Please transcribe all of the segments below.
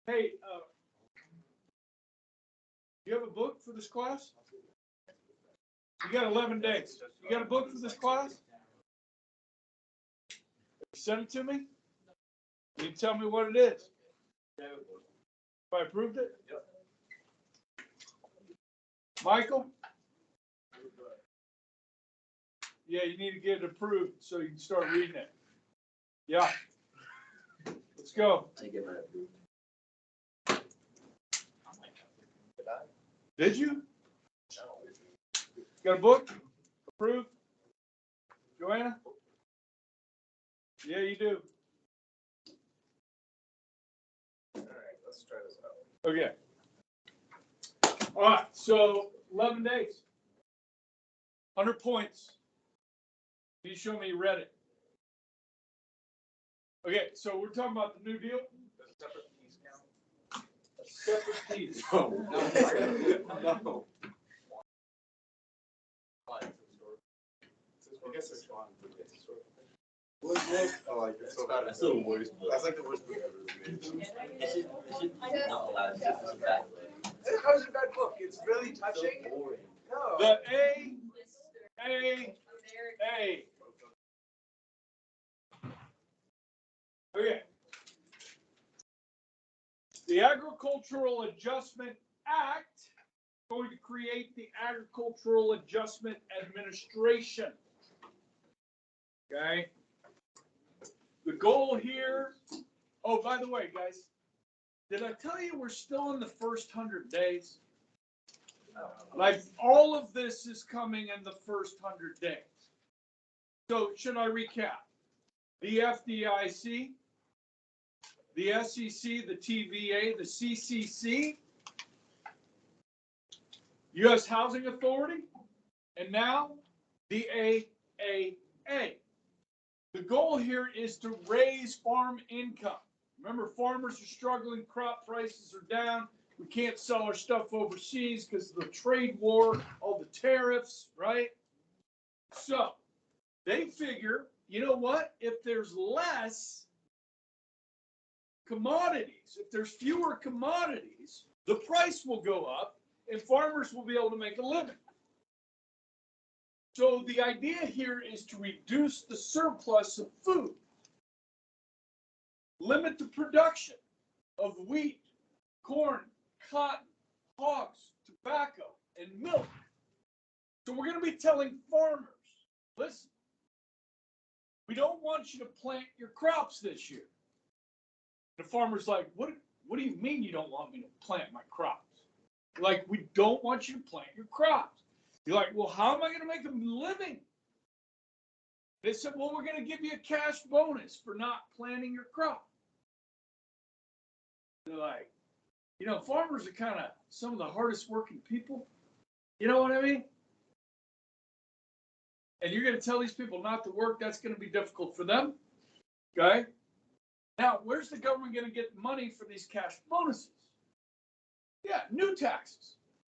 hey, you have a book for this class? You got 11 days. You got a book for this class? Send it to me. You can tell me what it is. If I approved it? Yep. Michael? Yeah, you need to get it approved so you can start reading it. Yeah. Let's go. I get my approved. Did you? Got a book? Approved? Joanna? Yeah, you do. All right, let's try this out. Okay. All right, so 11 days. 100 points. Can you show me you read it? Okay, so we're talking about the New Deal. Does separate keys count? A separate piece. No. No. I guess it's fun. What's next? Oh, like it's so bad. That's the worst. That's like the worst book ever made. It should not allowed. It's a bad book. How's it a bad book? It's really touching. So boring. No. The A. Okay. The Agricultural Adjustment Act is going to create the Agricultural Adjustment Administration. Okay. The goal here. Oh, by the way, guys, did I tell you we're still in the first 100 days? Like all of this is coming in the first 100 days. So should I recap? The FDIC, the SEC, the TVA, the CCC, U.S. Housing Authority, and now the AAA. The goal here is to raise farm income. Remember, farmers are struggling, crop prices are down. We can't sell our stuff overseas because of the trade war, all the tariffs, right? So they figure, you know what? If there's less commodities, if there's fewer commodities, the price will go up and farmers will be able to make a living. So the idea here is to reduce the surplus of food, limit the production of wheat, corn, cotton, hogs, tobacco, and milk. So we're going to be telling farmers, listen, we don't want you to plant your crops this year. The farmer's like, what do you mean you don't want me to plant my crops? Like, we don't want you to plant your crops. You're like, well, how am I going to make a living? They said, well, we're going to give you a cash bonus for not planting your crop. They're like, you know, farmers are kind of some of the hardest working people. You know what I mean? And you're going to tell these people not to work, that's going to be difficult for them. Okay? Now, where's the government going to get money for these cash bonuses? Yeah, new taxes.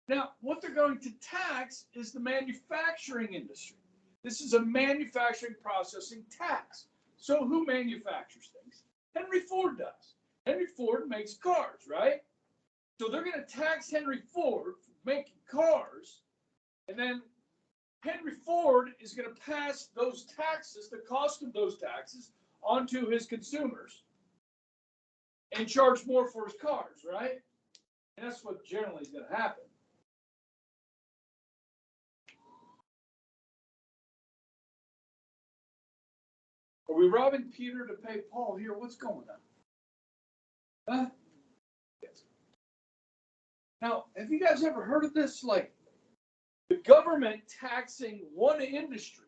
Now, what they're going to tax is the manufacturing industry. This is a manufacturing processing tax. So who manufactures things? Henry Ford does. Henry Ford makes cars, right? So they're going to tax Henry Ford for making cars, and then Henry Ford is going to pass those taxes, the cost of those taxes, onto his consumers and charge more for his cars, right? And that's what generally is going to happen. Are we robbing Peter to pay Paul here? What's going on? Huh? Yes. Now, have you guys ever heard of this? Like the government taxing one industry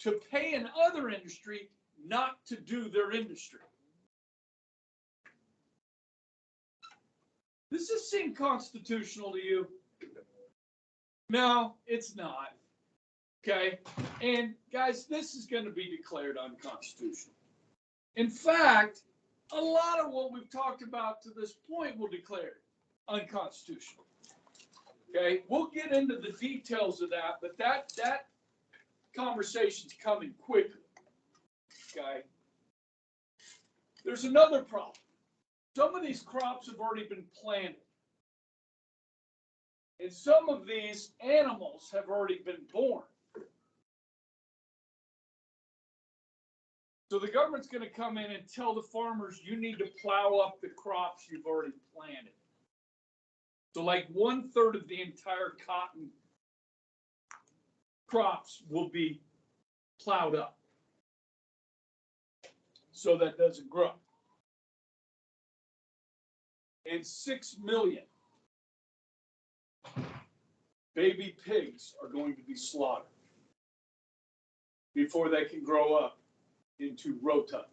to pay another industry not to do their industry. Does this seem constitutional to you? No, it's not. Okay. And guys, this is going to be declared unconstitutional. In fact, a lot of what we've talked about to this point will declare unconstitutional. Okay. We'll get into the details of that, but that conversation's coming quickly. Okay. There's another problem. some of these crops have already been planted. And some of these animals have already been born. So the government's going to come in and tell the farmers, you need to plow up the crops you've already planted. So like 1/3 of the entire cotton crops will be plowed up. So that doesn't grow. And 6 million baby pigs are going to be slaughtered before they can grow up into rotund.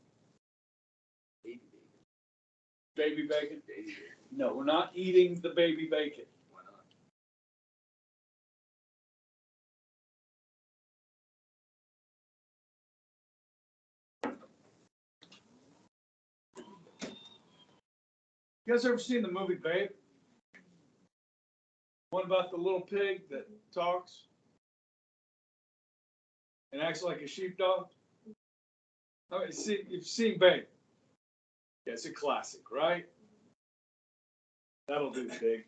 Baby bacon? No, we're not eating the baby bacon. Why not? You guys ever seen the movie Babe? One about the little pig that talks and acts like a sheepdog? I mean, you've seen Babe. Yeah, it's a classic, right? That'll do, pig.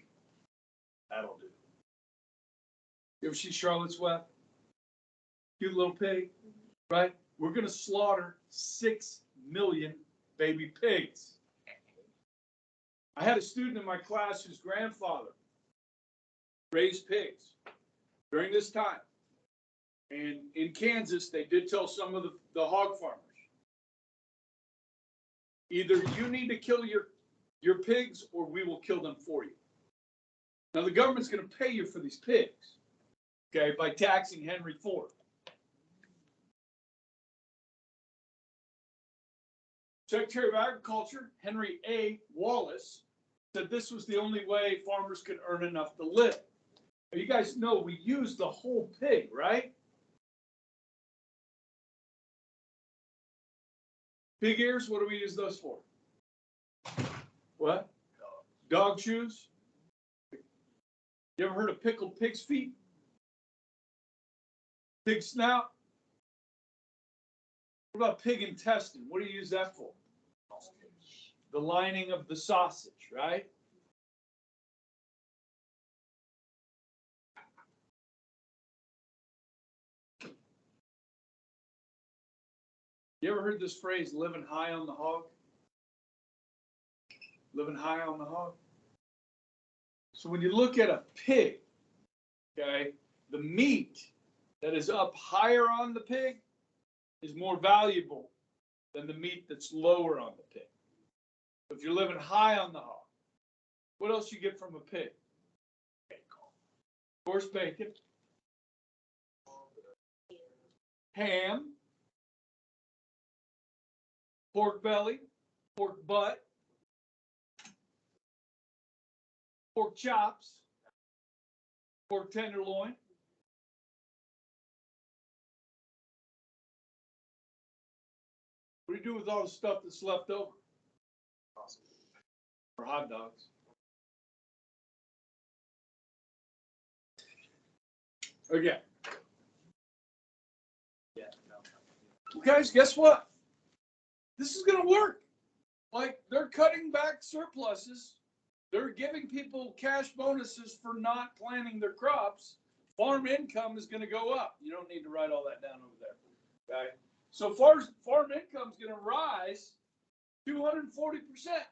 That'll do. You ever see Charlotte's Web? Cute little pig, right? We're going to slaughter 6 million baby pigs. I had a student in my class whose grandfather raised pigs during this time. And in Kansas, they did tell some of the hog farmers, either you need to kill your pigs or we will kill them for you. Now the government's going to pay you for these pigs, okay, by taxing Henry Ford. Secretary of Agriculture, Henry A. Wallace, said this was the only way farmers could earn enough to live. Now, you guys know we use the whole pig, right? Pig ears, what do we use those for? What? Dog shoes? You ever heard of pickled pig's feet? Pig snout? What about pig intestine? What do you use that for? The lining of the sausage, right? You ever heard this phrase, living high on the hog? Living high on the hog? So when you look at a pig, okay, the meat that is up higher on the pig is more valuable than the meat that's lower on the pig. If you're living high on the hog, what else you get from a pig? Of course, bacon, ham, pork belly, pork butt, pork chops, pork tenderloin. What do you do with all the stuff that's left over? For hot dogs. Okay. Yeah. Guys, guess what? This is going to work. Like, they're cutting back surpluses. They're giving people cash bonuses for not planting their crops. Farm income is going to go up. You don't need to write all that down over there. Okay? So farm income is going to rise 240%.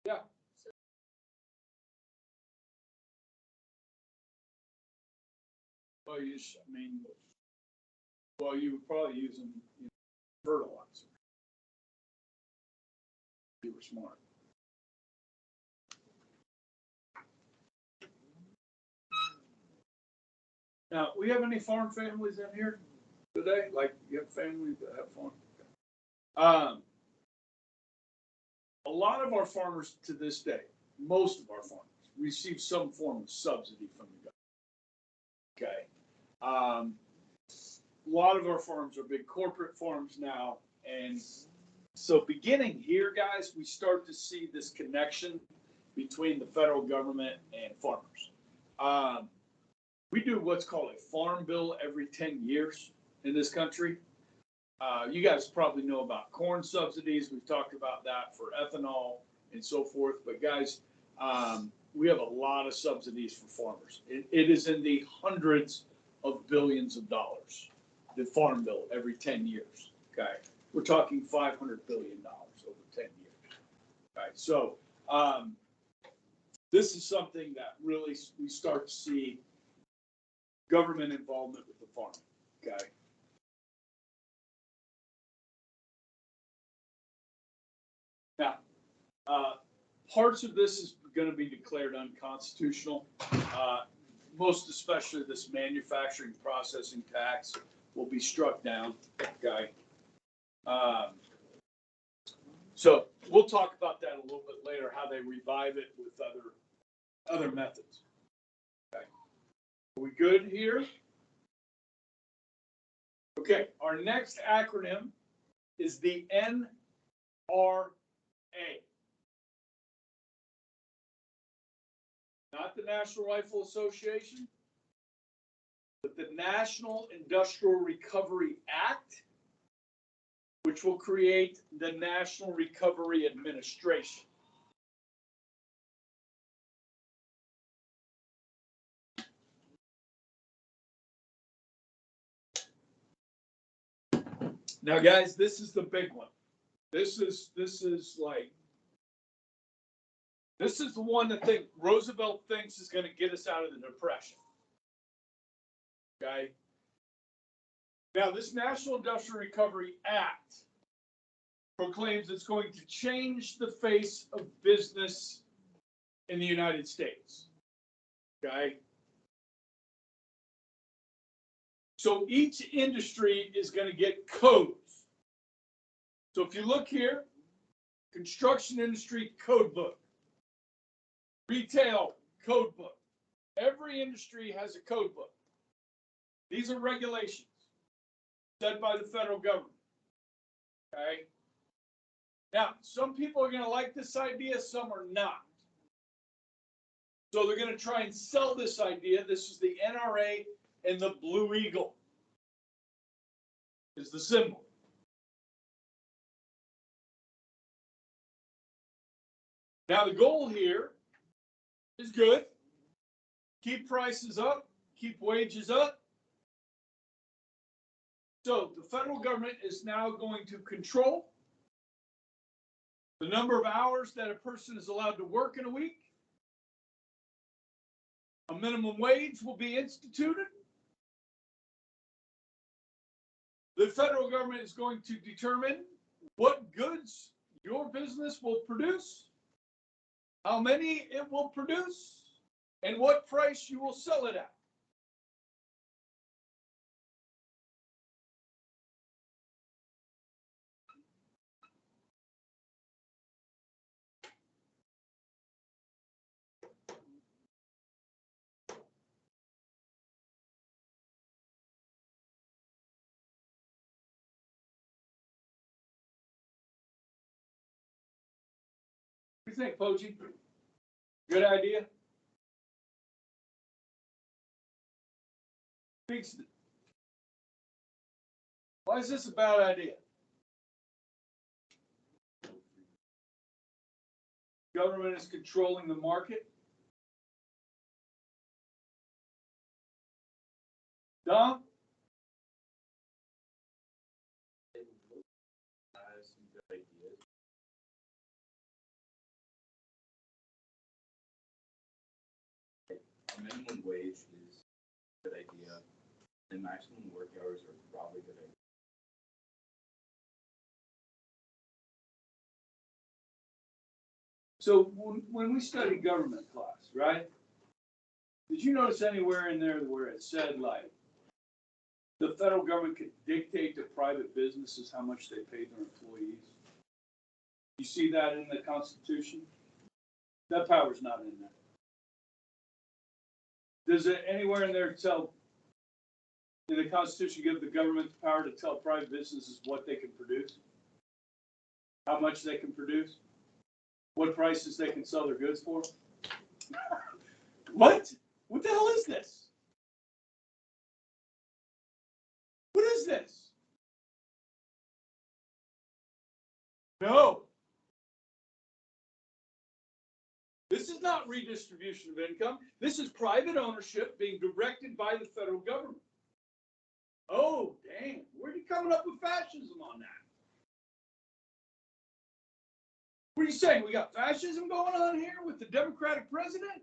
Yeah. Well, you were probably using fertilizer. You were smart. Now, we have any farm families in here today? Like, you have families that have farm? A lot of our farmers to this day, most of our farmers, receive some form of subsidy from the government. Okay. A lot of our farms are big corporate farms now. And so beginning here, guys, we start to see this connection between the federal government and farmers. We do what's called a farm bill every 10 years in this country. You guys probably know about corn subsidies. We've talked about that for ethanol and so forth. But guys, we have a lot of subsidies for farmers. It is in the hundreds of billions of dollars, the farm bill every 10 years. Okay, we're talking $500 billion over 10 years. Okay, so this is something that really we start to see government involvement with the farm. Okay. Now, parts of this is going to be declared unconstitutional. Most especially this manufacturing processing tax will be struck down. Okay. So we'll talk about that a little bit later, how they revive it with other methods. Okay. Are we good here? Okay. Our next acronym is the NRA. Not the National Rifle Association, but the National Industrial Recovery Act, which will create the National Recovery Administration. Now, guys, this is the big one. This is the one that Roosevelt thinks is going to get us out of the Depression. Okay. Now, this National Industrial Recovery Act proclaims it's going to change the face of business in the United States. Okay. So each industry is going to get codes. So if you look here, construction industry code book, retail code book. Every industry has a code book. These are regulations set by the federal government. Okay. Now, some people are going to like this idea, some are not. So they're going to try and sell this idea. This is the NRA and the Blue Eagle is the symbol. Now, the goal here is good. Keep prices up, keep wages up. So the federal government is now going to control the number of hours that a person is allowed to work in a week. A minimum wage will be instituted. The federal government is going to determine what goods your business will produce, how many it will produce, and what price you will sell it at. What do you think, Poji? Good idea? Why is this a bad idea? Government is controlling the market. Dom? Some good ideas. A minimum wage is a good idea, and maximum work hours are probably good idea. So when we studied government class, right? Did you notice anywhere in there where it said like the federal government could dictate to private businesses how much they pay their employees? You see that in the Constitution? That power's not in there. Does it anywhere in there tell, in the Constitution, give the government the power to tell private businesses what they can produce? How much they can produce? What prices they can sell their goods for? What? What the hell is this? What is this? No. This is not redistribution of income. This is private ownership being directed by the federal government. Oh, dang. Where are you coming up with fascism on that? What are you saying? We got fascism going on here with the Democratic president?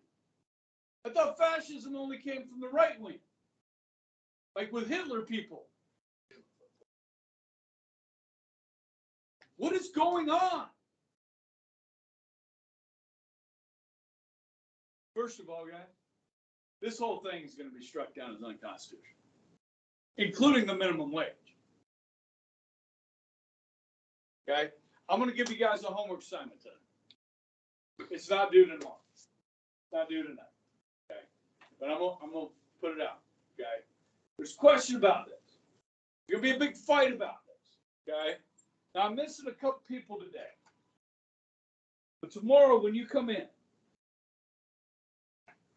I thought fascism only came from the right wing. Like with Hitler people. What is going on? First of all, guys, this whole thing is going to be struck down as unconstitutional, including the minimum wage. Okay? I'm going to give you guys a homework assignment today. It's not due tomorrow. It's not due tonight. Okay? But I'm going to put it out. Okay? There's a question about this. There's going to be a big fight about this. Okay? Now, I'm missing a couple people today. But tomorrow, when you come in,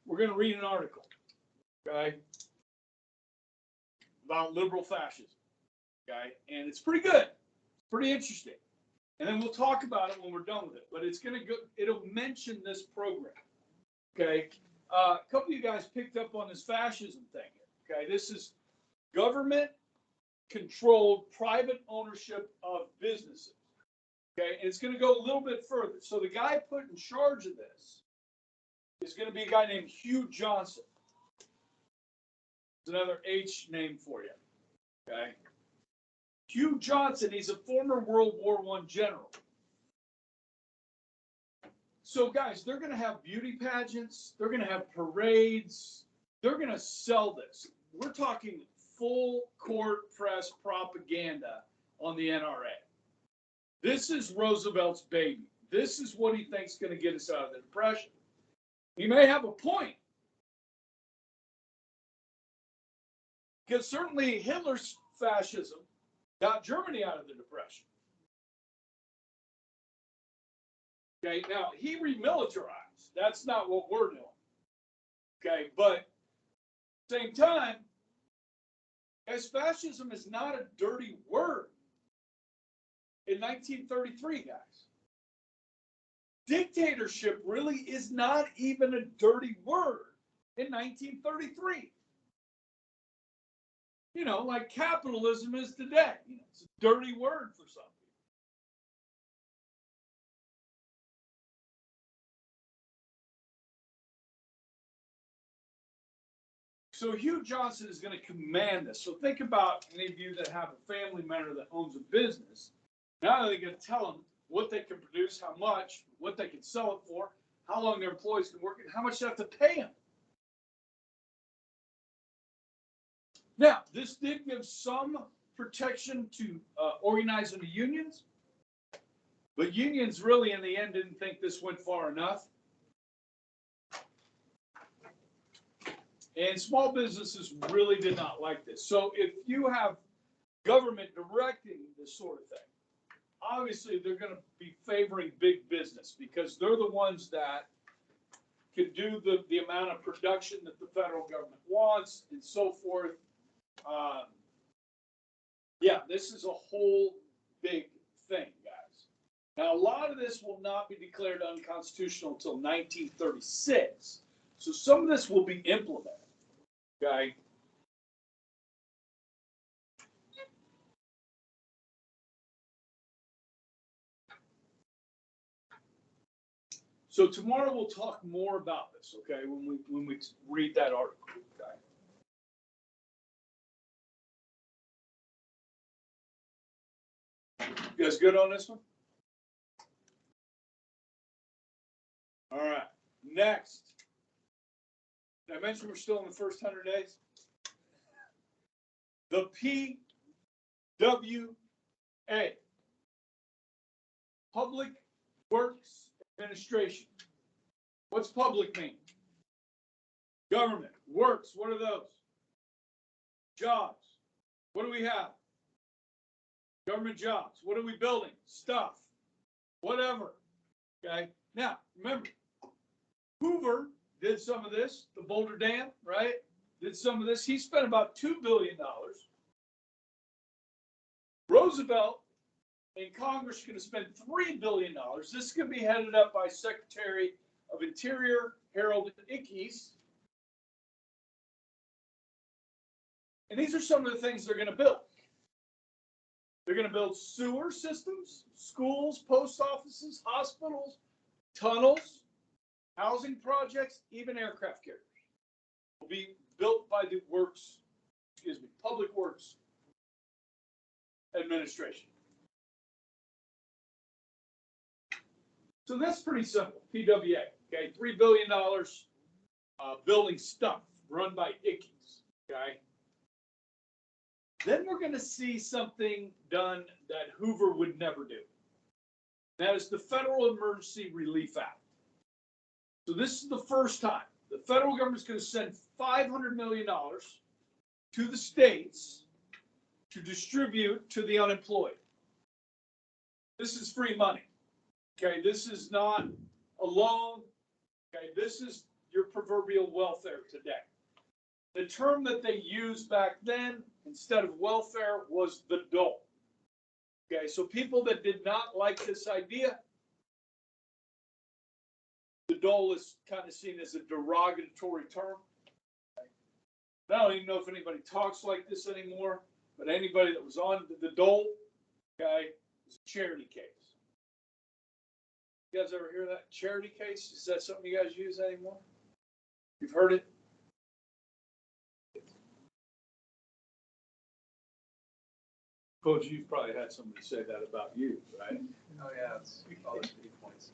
we're going to read an article, okay, about liberal fascism, okay? And it's pretty good. It's pretty interesting. And then we'll talk about it when we're done with it. But it's going to go, it'll mention this program, okay? A couple of you guys picked up on this fascism thing here, okay? This is government-controlled private ownership of businesses, okay? And it's going to go a little bit further. So the guy put in charge of this is going to be a guy named Hugh Johnson. It's another H name for you, okay? Hugh Johnson, he's a former World War I general. So, guys, they're going to have beauty pageants. They're going to have parades. They're going to sell this. We're talking full court press propaganda on the NRA. This is Roosevelt's baby. This is what he thinks is going to get us out of the Depression. He may have a point. Because certainly Hitler's fascism got Germany out of the Depression. Okay, now he remilitarized. That's not what we're doing. Okay, but same time, as fascism is not a dirty word in 1933, guys. Dictatorship really is not even a dirty word in 1933. You know, like capitalism is today. You know, it's a dirty word for some people. So Hugh Johnson is going to command this. So think about any of you that have a family member that owns a business. Now they're going to tell them what they can produce, how much, what they can sell it for, how long their employees can work, and how much they have to pay them. Now, this did give some protection to organizing the unions, but unions really, in the end, didn't think this went far enough. And small businesses really did not like this. So if you have government directing this sort of thing, obviously they're going to be favoring big business because they're the ones that can do the amount of production that the federal government wants and so forth. Yeah, this is a whole big thing, guys. Now, a lot of this will not be declared unconstitutional until 1936. So some of this will be implemented, okay? So tomorrow we'll talk more about this, okay, when we read that article, okay? You guys good on this one? All right, next. Did I mention we're still in the first 100 days? The PWA, Public Works Administration. What's public mean? Government. Works, what are those? Jobs. What do we have? Government jobs. What are we building? Stuff. Whatever. Okay. Now, remember, Hoover did some of this, the Boulder Dam, right? Did some of this. He spent about $2 billion. Roosevelt and Congress is going to spend $3 billion. This is going to be headed up by Secretary of Interior Harold Ickes. And these are some of the things they're going to build. They're going to build sewer systems, schools, post offices, hospitals, tunnels, housing projects, even aircraft carriers will be built by the Public Works Administration. So that's pretty simple. PWA, okay, $3 billion building stuff run by Ickes, okay. Then we're going to see something done that Hoover would never do. That is the Federal Emergency Relief Act. So this is the first time the federal government is going to send $500 million to the states to distribute to the unemployed. This is free money. Okay, this is not a loan. Okay, this is your proverbial welfare today. The term that they used back then, instead of welfare, was the dole. Okay, so people that did not like this idea, the dole is kind of seen as a derogatory term. I don't even know if anybody talks like this anymore, but anybody that was on the dole, okay, was a charity case. You guys ever hear that? Charity case? Is that something you guys use anymore? You've heard it? Coach, you've probably had somebody say that about you, right? Oh, yeah, it's all the 3 points.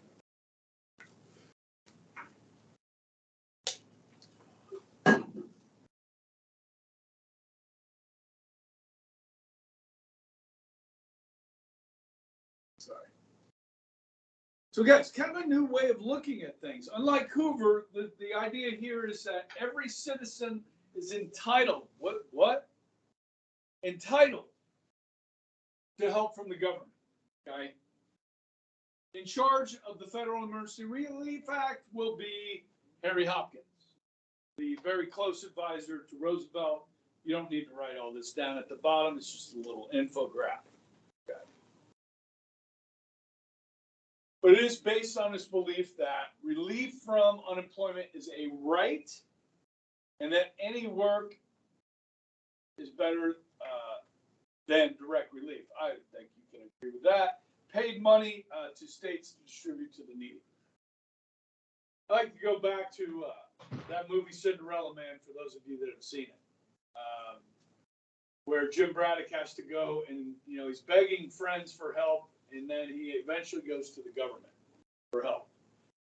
Sorry. So guys, kind of a new way of looking at things. Unlike Hoover, the idea here is that every citizen is entitled, what? Entitled to help from the government, okay? In charge of the Federal Emergency Relief Act will be Harry Hopkins, the very close advisor to Roosevelt. You don't need to write all this down at the bottom. It's just a little infographic. Okay. But it is based on this belief that relief from unemployment is a right, and that any work is better than direct relief. I think you can agree with that. Paid money to states to distribute to the needy. I like to go back to that movie Cinderella Man, for those of you that have seen it, where Jim Braddock has to go and, he's begging friends for help, and then he eventually goes to the government for help.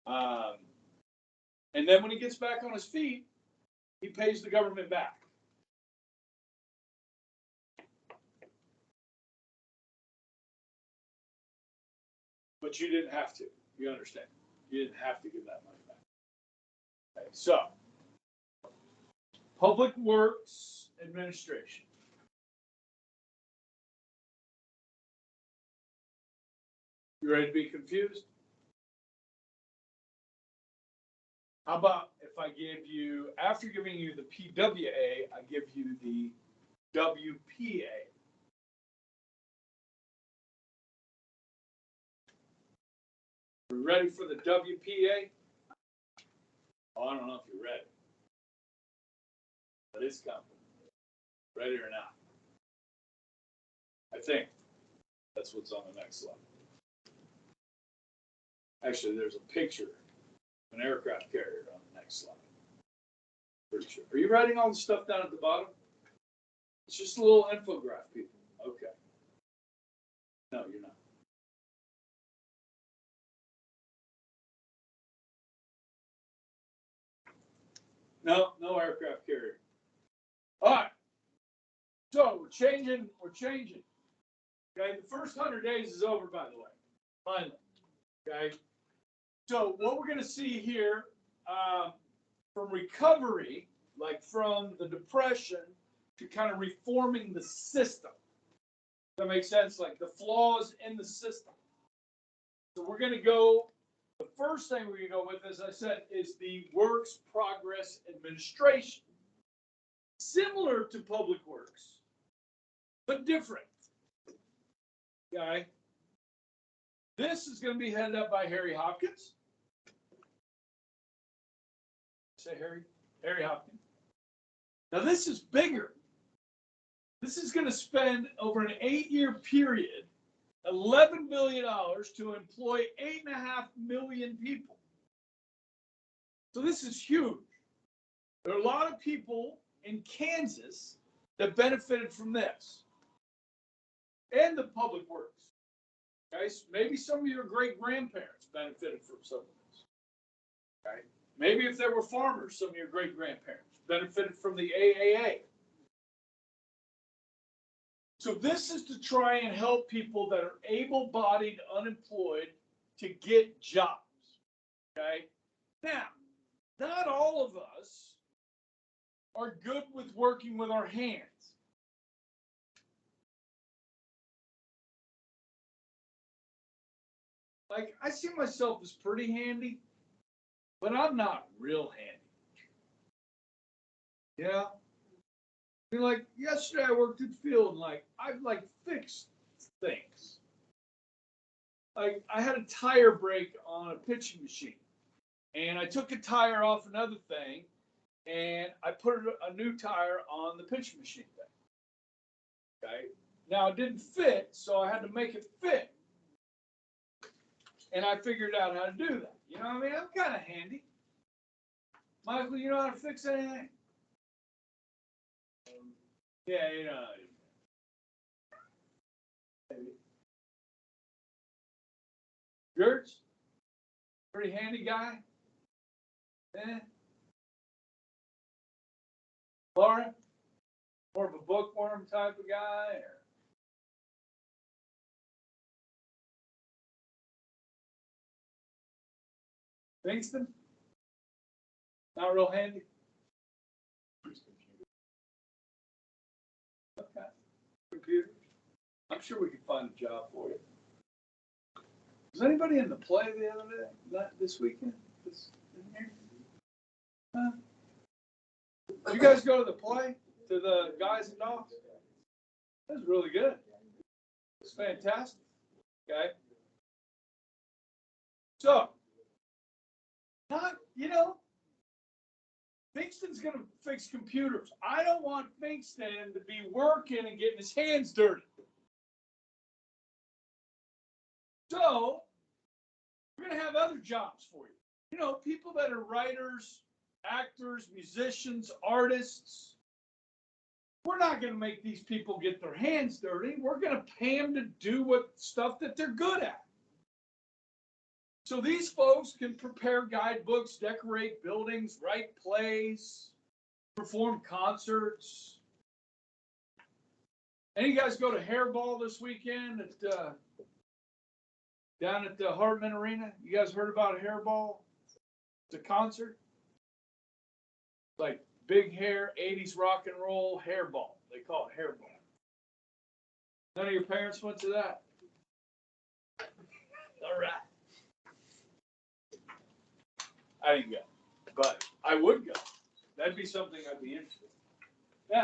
And then when he gets back on his feet, he pays the government back. But you didn't have to. You understand? You didn't have to give that money back. Okay, so, Public Works Administration. You ready to be confused? How about if I give you, after giving you the PWA, I give you the WPA? We ready for the WPA? Oh, I don't know if you're ready. But it's coming. Ready or not? I think that's what's on the next slide. Actually, there's a picture of an aircraft carrier on the next slide. Pretty sure. Are you writing all the stuff down at the bottom? It's just a little infographic, people. Okay. No, you're not. No aircraft carrier. All right. So we're changing. Okay, the first 100 days is over, by the way. Finally. Okay. So what we're going to see here, from recovery, like from the Depression, to kind of reforming the system. Does that make sense? Like the flaws in the system. So we're going to go. The first thing we're going to go with, as I said, is the Works Progress Administration. Similar to Public Works, but different. Okay? This is going to be headed up by Harry Hopkins. Say Harry Hopkins. Now this is bigger. This is going to spend over an 8-year period $11 billion to employ 8.5 million people. So this is huge. There are a lot of people in Kansas that benefited from this. And the public works. Guys, maybe some of your great-grandparents benefited from some of this. Okay? Maybe if there were farmers, some of your great-grandparents benefited from the AAA. So this is to try and help people that are able-bodied, unemployed, to get jobs. Okay? Now, not all of us are good with working with our hands. Like, I see myself as pretty handy, but I'm not real handy. Yeah? I mean, like, yesterday I worked in the field and, like, I've, like, fixed things. Like, I had a tire break on a pitching machine. And I took a tire off another thing, and I put a new tire on the pitching machine thing. Okay? Now, it didn't fit, so I had to make it fit. And I figured out how to do that. You know what I mean? I'm kind of handy. Michael, you know how to fix anything? Yeah, you know. George? Pretty handy guy? Eh? Laura? More of a bookworm type of guy? Or? Kingston? Not real handy? Okay. Computers? I'm sure we can find a job for you. Was anybody in the play the other day? Not this weekend? In here? Huh? Did you guys go to the play? To the Guys and Dolls? That was really good. It's fantastic. Okay. So, Finkston's going to fix computers. I don't want Finkston to be working and getting his hands dirty. So, we're going to have other jobs for you. You know, people that are writers, actors, musicians, artists. We're not going to make these people get their hands dirty. We're going to pay them to do what stuff that they're good at. So these folks can prepare guidebooks, decorate buildings, write plays, perform concerts. Any guys go to Hairball this weekend down at the Hartman Arena? You guys heard about Hairball? It's a concert. Like big hair, 80s rock and roll Hairball. They call it Hairball. None of your parents went to that? All right. I didn't go, but I would go. That'd be something I'd be interested in.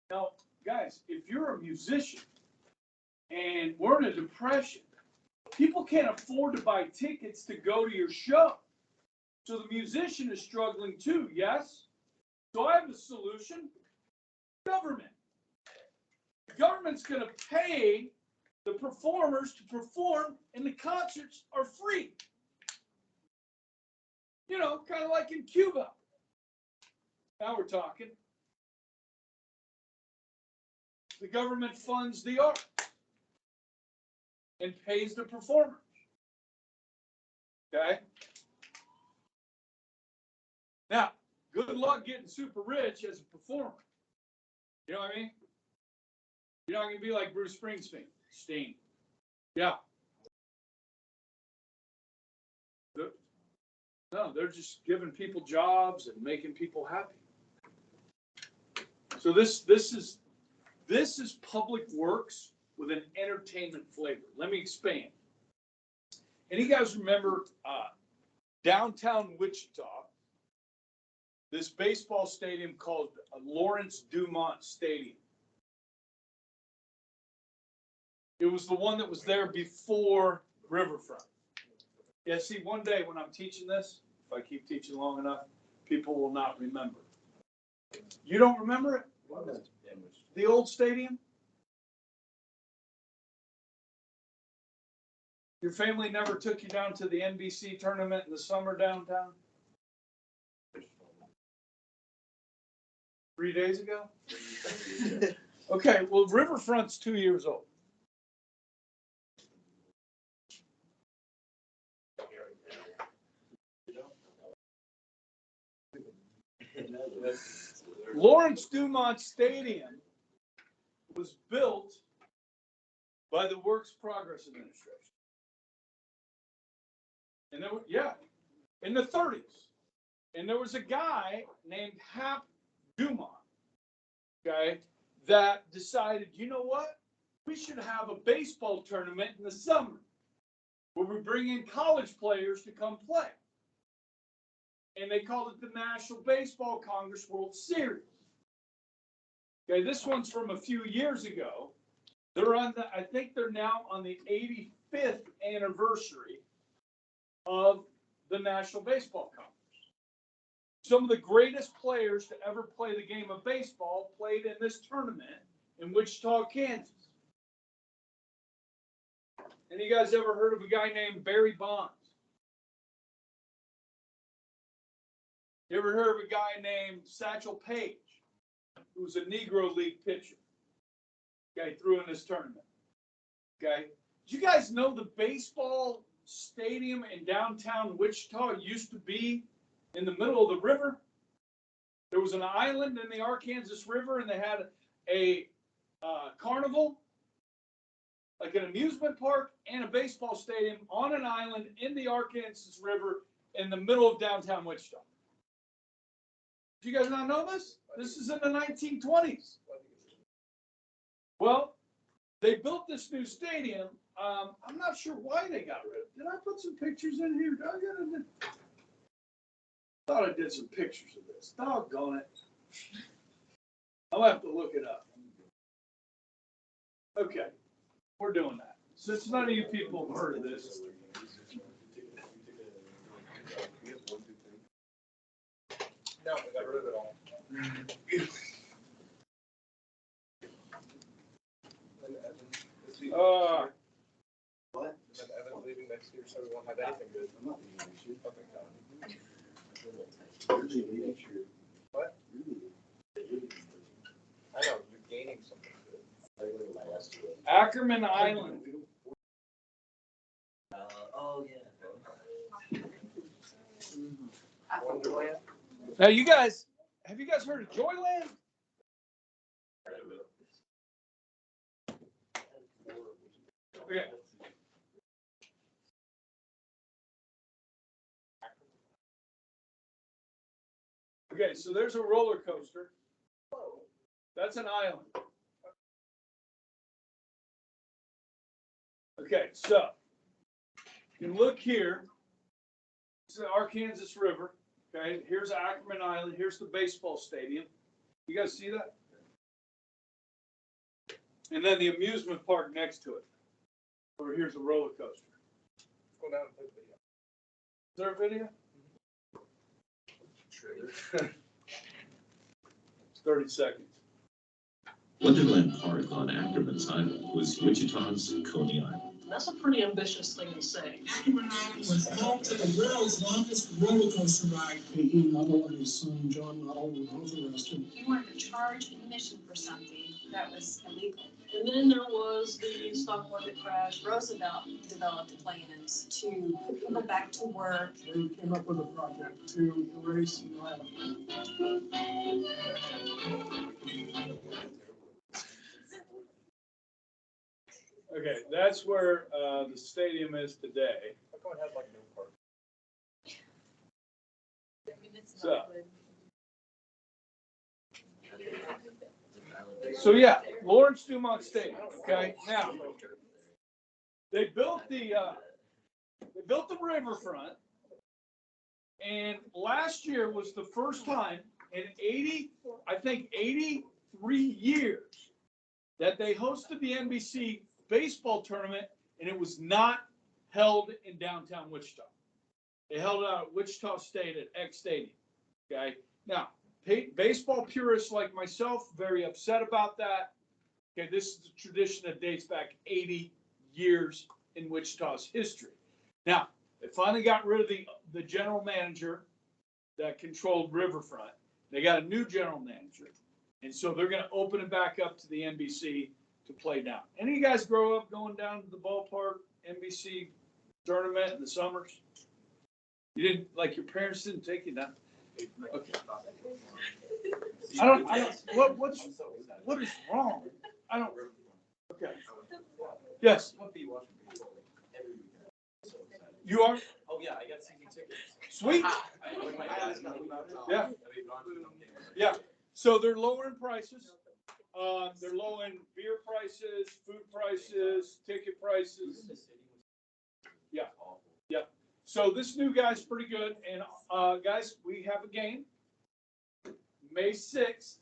Now, guys, if you're a musician and we're in a depression, people can't afford to buy tickets to go to your show. So the musician is struggling too, yes? So I have a solution. Government. The government's going to pay the performers to perform, and the concerts are free. You know, kind of like in Cuba. Now we're talking. The government funds the art and pays the performers. Okay? Now, good luck getting super rich as a performer. You know what I mean? You're not going to be like Bruce Springsteen. Yeah. No, they're just giving people jobs and making people happy. So this is public works with an entertainment flavor. Let me expand. And you guys remember downtown Wichita, this baseball stadium called Lawrence Dumont Stadium. It was the one that was there before Riverfront. Yeah, see, one day when I'm teaching this, if I keep teaching long enough, people will not remember. You don't remember it? The old stadium? Your family never took you down to the NBC tournament in the summer downtown? 3 days ago? Okay, well, Riverfront's 2 years old. Lawrence Dumont Stadium was built by the Works Progress Administration. And there were, yeah, in the 30s. And there was a guy named Hap Dumont, okay, that decided, you know what? We should have a baseball tournament in the summer where we bring in college players to come play. And they called it the National Baseball Congress World Series. Okay, this one's from a few years ago. They're on the, I think they're now on the 85th anniversary of the National Baseball Congress. Some of the greatest players to ever play the game of baseball played in this tournament in Wichita, Kansas. And you guys ever heard of a guy named Barry Bonds? You ever heard of a guy named Satchel Paige, who was a Negro League pitcher? Okay, threw in this tournament. Okay, did you guys know the baseball stadium in downtown Wichita used to be in the middle of the river? There was an island in the Arkansas River, and they had a carnival, like an amusement park, and a baseball stadium on an island in the Arkansas River in the middle of downtown Wichita. Do you guys not know this? This is in the 1920s. Well, they built this new stadium. I'm not sure why they got rid of it. Did I put some pictures in here? Thought I did some pictures of this. Doggone it. I'll have to look it up. Okay, we're doing that. Since none of you people have heard of this. No, we got rid of it all. What? And Evan's leaving next year, so we won't have anything good. I'm not leaving next year. Okay, got it. You're leaving next year. What? You're leaving. You're leaving. I know, you're gaining something good. I leave last year. Ackerman Island. Oh, yeah. Wonderland? Now, you guys, have you guys heard of Joyland? Okay. Okay, so there's a roller coaster. That's an island. Okay, so you look here. It's the Arkansas River. Okay, here's Ackerman Island. Here's the baseball stadium. You guys see that? And then the amusement park next to it. Or here's a roller coaster. Go down and play the video. Is there a video? It's 30 seconds. Wonderland Park on Ackerman's Island was Wichita's Coney Island. That's a pretty ambitious thing to say. Ackerman Island was home to the world's longest roller coaster ride. Peyton Nuttall and his son John Nuttall were both arrested. He wanted to charge admission for something that was illegal. And then there was the stock market crash. Roosevelt developed plans to put people back to work. They came up with a project to erase the island. Okay, that's where the stadium is today. How come it had like no park? I mean, it's So- not good. So yeah, Lawrence Dumont Stadium. Okay, now they built the riverfront, and last year was the first time in 83 years that they hosted the NBC baseball tournament, and it was not held in downtown Wichita. They held it out at Wichita State at X Stadium. Okay. Now, baseball purists like myself, very upset about that. Okay, this is a tradition that dates back 80 years in Wichita's history. Now, they finally got rid of the general manager that controlled Riverfront. They got a new general manager. And so they're going to open it back up to the NBC to play down. Any of you guys grow up going down to the ballpark, NBC tournament in the summers? You didn't, like your parents didn't take you down? Okay. I don't, what is wrong? I don't, okay. Yes, you are? Oh, yeah, I got season tickets. Sweet. Yeah. Yeah. So they're lowering prices. They're lowering beer prices, food prices, ticket prices. Yeah. Yeah. So this new guy's pretty good. And guys, we have a game May 6th,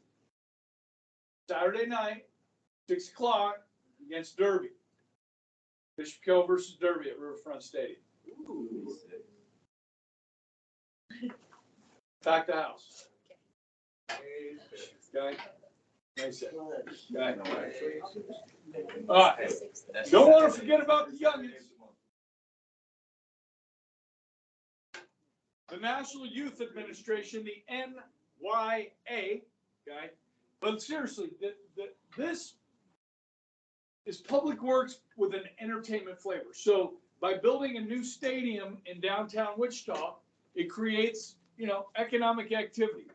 Saturday night, 6 o'clock against Derby. Bishop Kill versus Derby at Riverfront Stadium. Pack the house. Okay. Nice. Okay. All right. Don't want to forget about the youngins. The National Youth Administration, the NYA, okay? But seriously, this is public works with an entertainment flavor. So by building a new stadium in downtown Wichita, it creates, economic activity.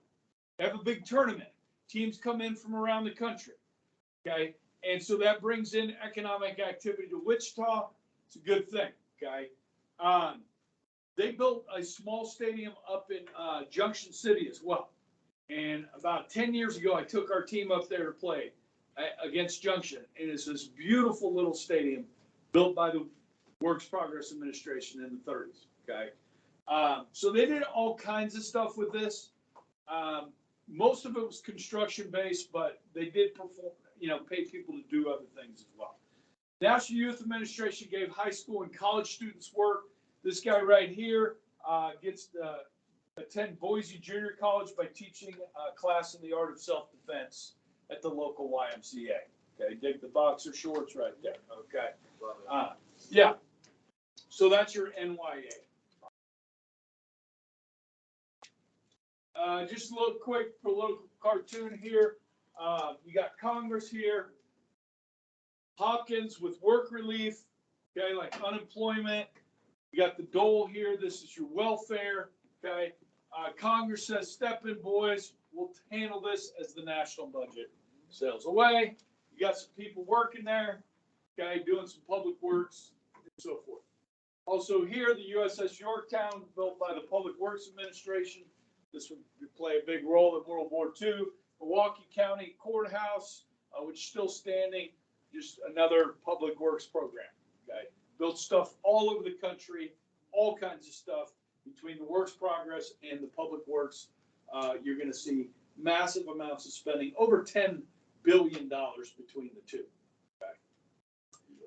They have a big tournament. Teams come in from around the country, okay? And so that brings in economic activity to Wichita. It's a good thing, okay? They built a small stadium up in Junction City as well. And about 10 years ago, I took our team up there to play against Junction. And it's this beautiful little stadium built by the Works Progress Administration in the 30s, okay? So they did all kinds of stuff with this. Most of it was construction based, but they did perform, pay people to do other things as well. National Youth Administration gave high school and college students work. This guy right here gets to attend Boise Junior College by teaching a class in the art of self-defense at the local YMCA. Okay, dig the boxer shorts right there. Okay, yeah. So that's your NYA. Just a little quick political cartoon here. You got Congress here. Hopkins with work relief, okay, like unemployment. You got the dole here. This is your welfare, okay. Congress says, step in, boys. We'll handle this as the national budget sails away. You got some people working there, okay, doing some public works and so forth. Also here, the USS Yorktown, built by the Public Works Administration. This would play a big role in World War II. Milwaukee County Courthouse, which is still standing, just another public works program. Okay, built stuff all over the country, all kinds of stuff between the Works Progress and the Public Works. You're going to see massive amounts of spending, over $10 billion between the two. Okay.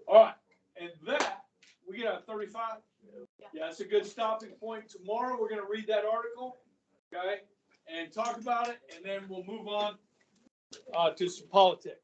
All right, and that we got 35. Yeah, that's a good stopping point. Tomorrow we're going to read that article. Okay, and talk about it, and then we'll move on to some politics.